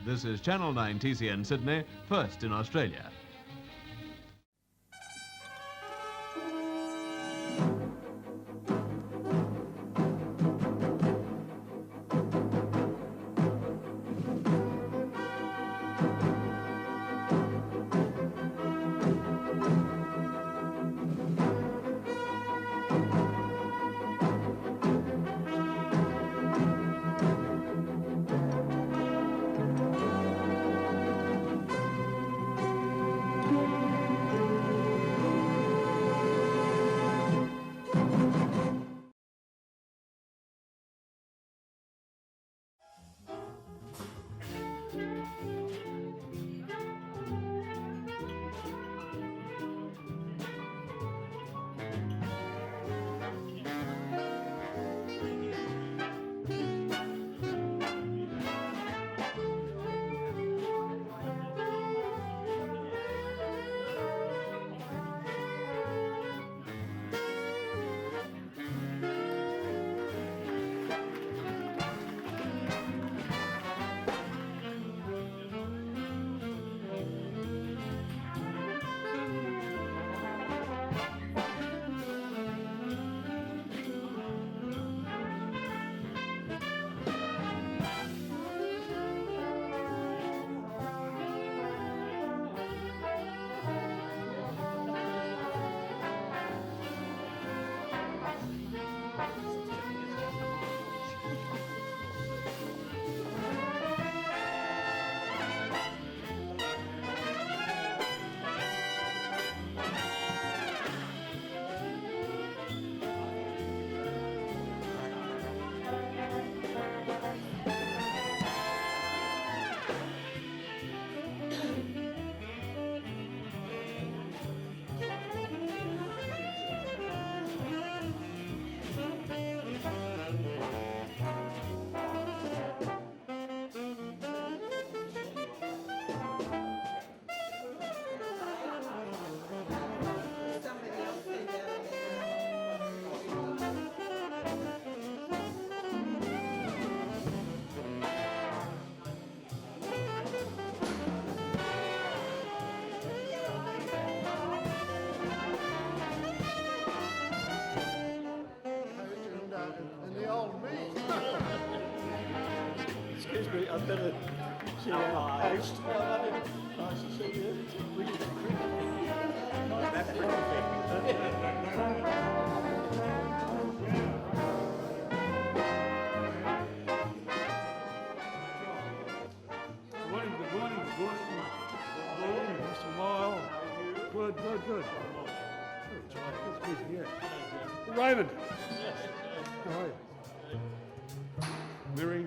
This is Channel 9 TCN Sydney, first in Australia. Excuse me, I'd better see our host. Nice to see you. That's Good morning, Mr. Lyle. Good. Good, yeah. Raymond. How are you? Mary.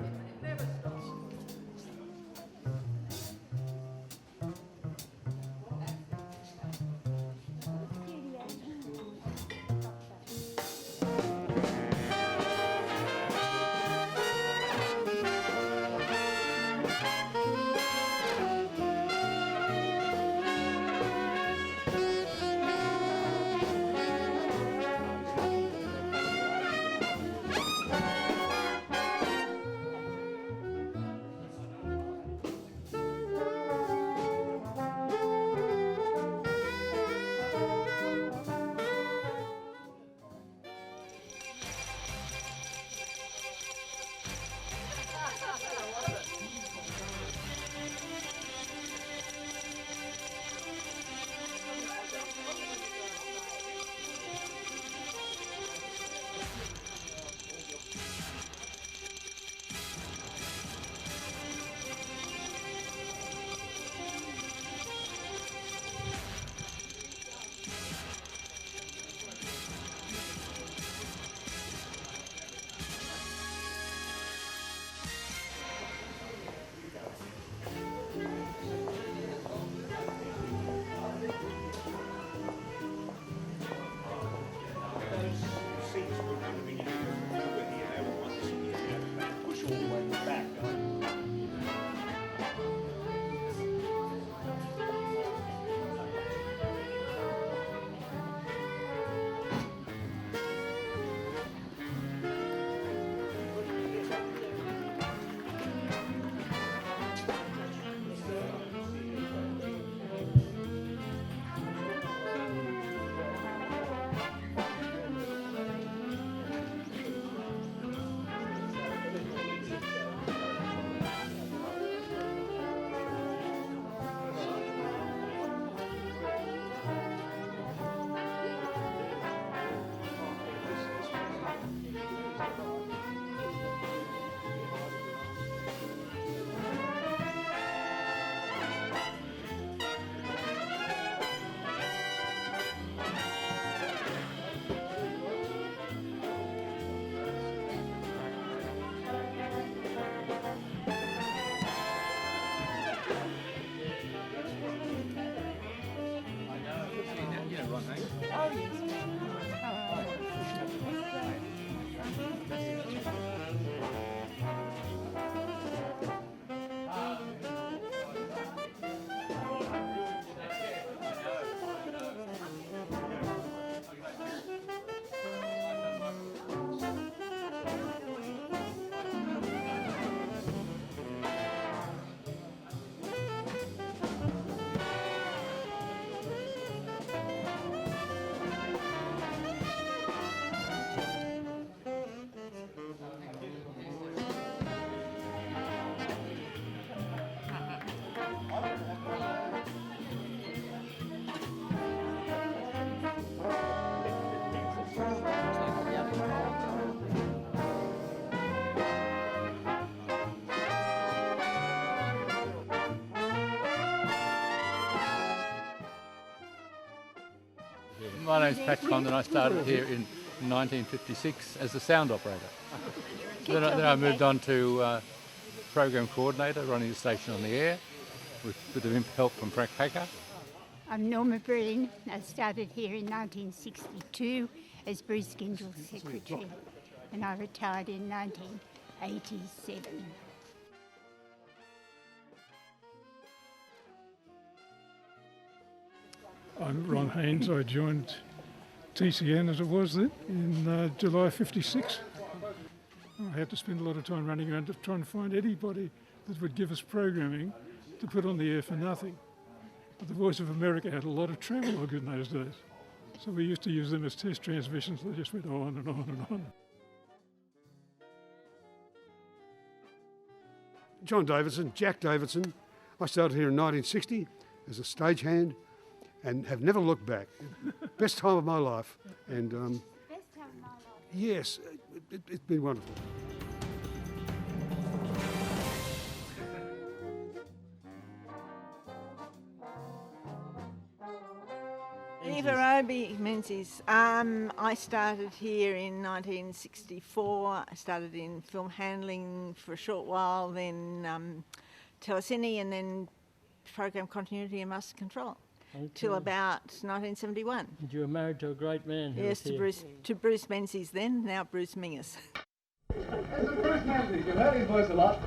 My name's Pat Condon. I started here in 1956 as a sound operator. Then I moved on to program coordinator, running the station on the air with the help from Frank Packer. I'm Norma Breen. I started here in 1962 as Bruce Gingell's secretary, and I retired in 1987. I'm Ron Haynes. I joined TCN as it was then in July '56. I had to spend a lot of time running around trying to find anybody that would give us programming to put on the air for nothing. But the Voice of America had a lot of travelog in those days. So we used to use them as test transmissions. They just went on and on and on. John Davidson, Jack Davidson. I started here in 1960 as a stagehand and have never looked back. Best time of my life. And Best time of my life. yes, it's been wonderful. Willoughby Menzies. I started here in 1964. I started in film handling for a short while, then telecine, and then program continuity and master control till about 1971. And you were married to a great man. Yes, to Bruce Menzies then, now Bruce Mingus. This is Bruce Menzies. You've heard his voice a lot.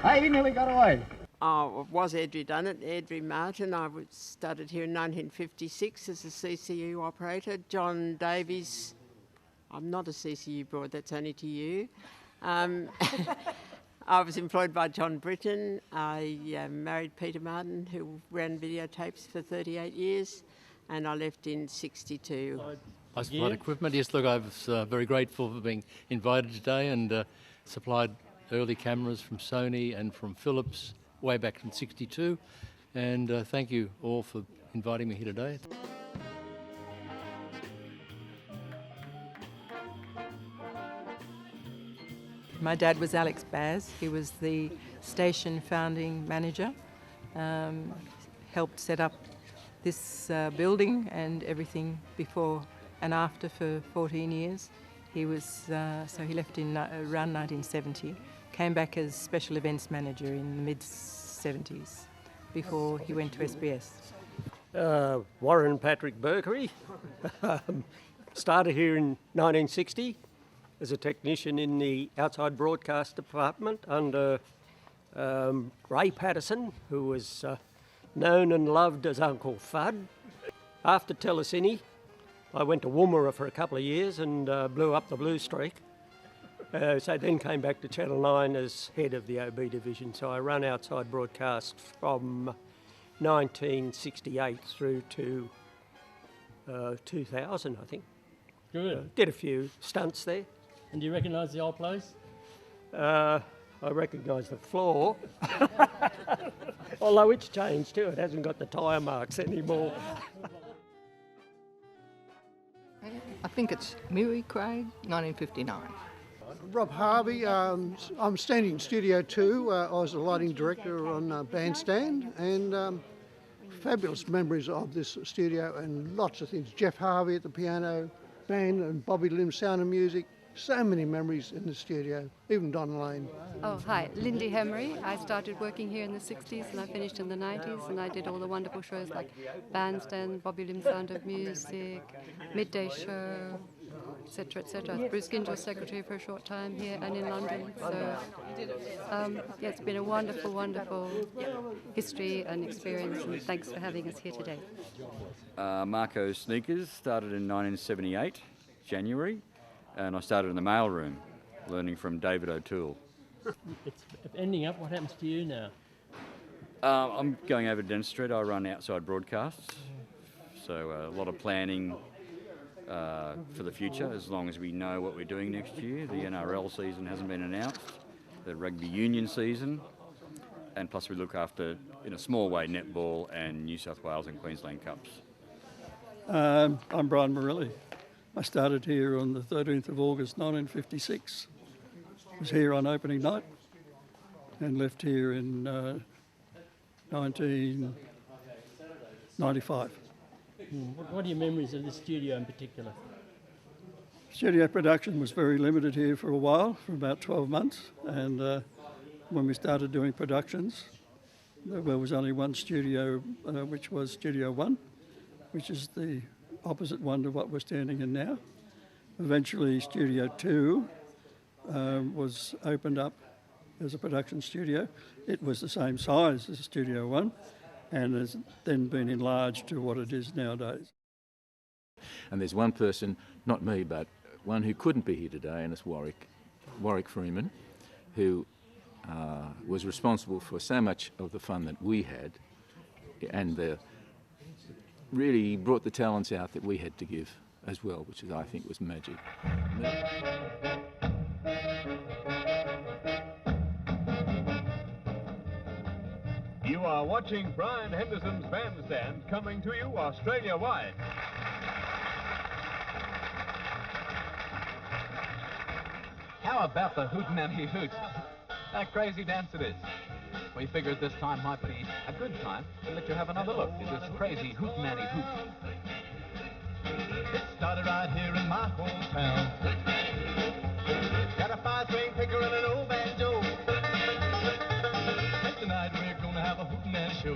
Hey, he nearly got away. Oh, it was Edry done it, Edry Martin. I started here in 1956 as a CCU operator. John Davies, I'm not a CCU broad, that's only to you. I was employed by John Britton. I married Peter Martin, who ran videotapes for 38 years, and I left in 62. I supplied equipment. Yes, look, I was very grateful for being invited today and supplied early cameras from Sony and from Philips way back in 62. And thank you all for inviting me here today. My dad was Alex Baz. He was the station founding manager, helped set up this building and everything before and after for 14 years. He was, so he left in around 1970, came back as special events manager in the mid-70s before he went to SBS. Warren Patrick Berkery. Started here in 1960 as a technician in the outside broadcast department under Ray Patterson, who was known and loved as Uncle Fudd. After telecine, I went to Woomera for a couple of years and blew up the blue streak. So then came back to Channel 9 as head of the OB division. So I ran outside broadcast from 1968 through to 2000, I think. Good. Did a few stunts there. And do you recognise the old place? I recognise the floor, although it's changed too. It hasn't got the tyre marks anymore. I think it's Miri Craig, 1959. Rob Harvey, I'm standing in Studio 2. I was the lighting director on Bandstand, and fabulous memories of this studio and lots of things. Jeff Harvey at the piano, band, and Bobby Lim, sound and music. So many memories in the studio, even Don Lane. Oh, hi, Lindy Hemery. I started working here in the 60s and I finished in the 90s, and I did all the wonderful shows like Bandstand, Bobby Lim Sound of Music, Midday Show, etc., etc. Bruce Gingell's secretary for a short time here and in London. So, yeah, it's been a wonderful, wonderful history and experience, and thanks for having us here today. Marco Sneakers started in 1978, January. And I started in the mailroom, learning from David O'Toole. It's ending up. What happens to you now? I'm going over to Dennis Street. I run outside broadcasts. So a lot of planning for the future, as long as we know what we're doing next year. The NRL season hasn't been announced, the rugby union season, and plus we look after, in a small way, netball and New South Wales and Queensland Cups. I'm Brian Morelli. I started here on the 13th of August 1956. Was here on opening night. and left here in 1995. What are your memories of this studio in particular? Studio production was very limited here for a while, for about 12 months, and when we started doing productions, there was only one studio, which was Studio 1, which is the opposite one to what we're standing in now. Eventually Studio 2 was opened up as a production studio. It was the same size as Studio 1 and has then been enlarged to what it is nowadays. And there's one person, not me, but one who couldn't be here today, and it's Warwick Freeman, who was responsible for so much of the fun that we had, and really brought the talents out that we had to give as well, which I think was magic. You are watching Brian Henderson's Bandstand, coming to you Australia-wide. How about the hootenanny hoot? That crazy dance it is. We figured this time might be a good time to let you have another look at this crazy hootenanny hoot. It started right here in my hometown. Got a 5-string picker and an old banjo. And tonight we're gonna have a hootenanny show.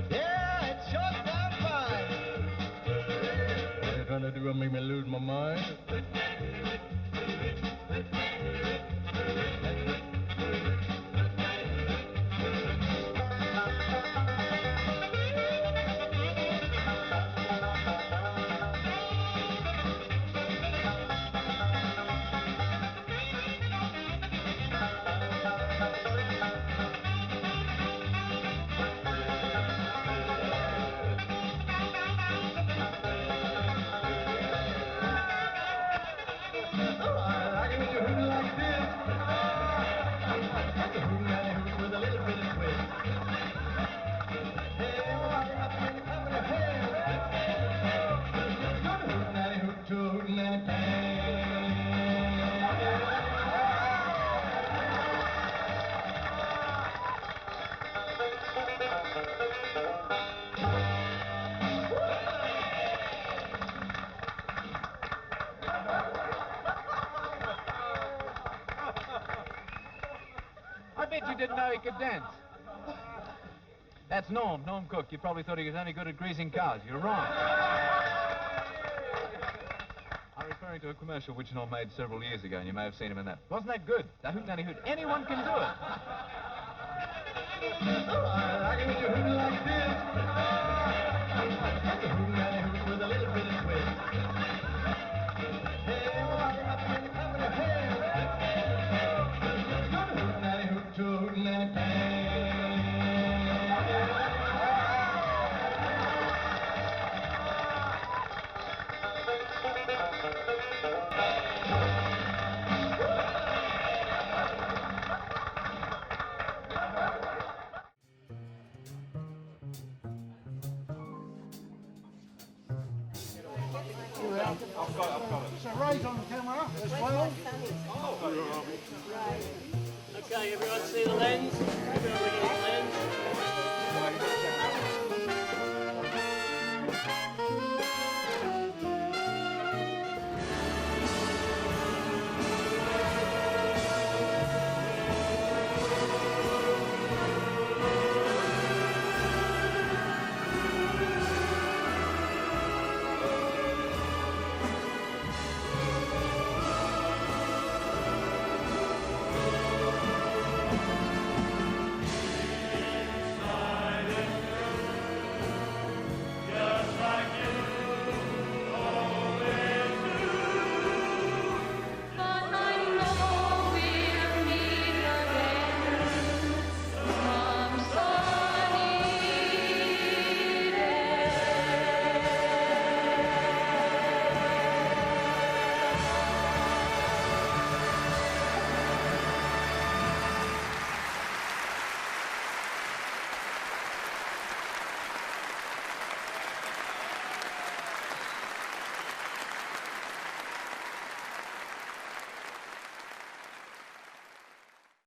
Yeah, it sure sounds fine. What you trying to do? Make me lose my mind. I bet you didn't know he could dance. That's Norm Cook. You probably thought he was only good at greasing cars. You're wrong. I'm referring to a commercial which Norm made several years ago, and you may have seen him in that. Wasn't that good? The hootenanny hoot. Anyone can do it. I can make you hoot like this. The hootenanny hoot with a little bit of twist. Hey, everybody up in the clap of their hands. Good hootenanny hoot to a hootenanny pan. I've got it. So Ray's on camera as well. Okay, everyone see the lens?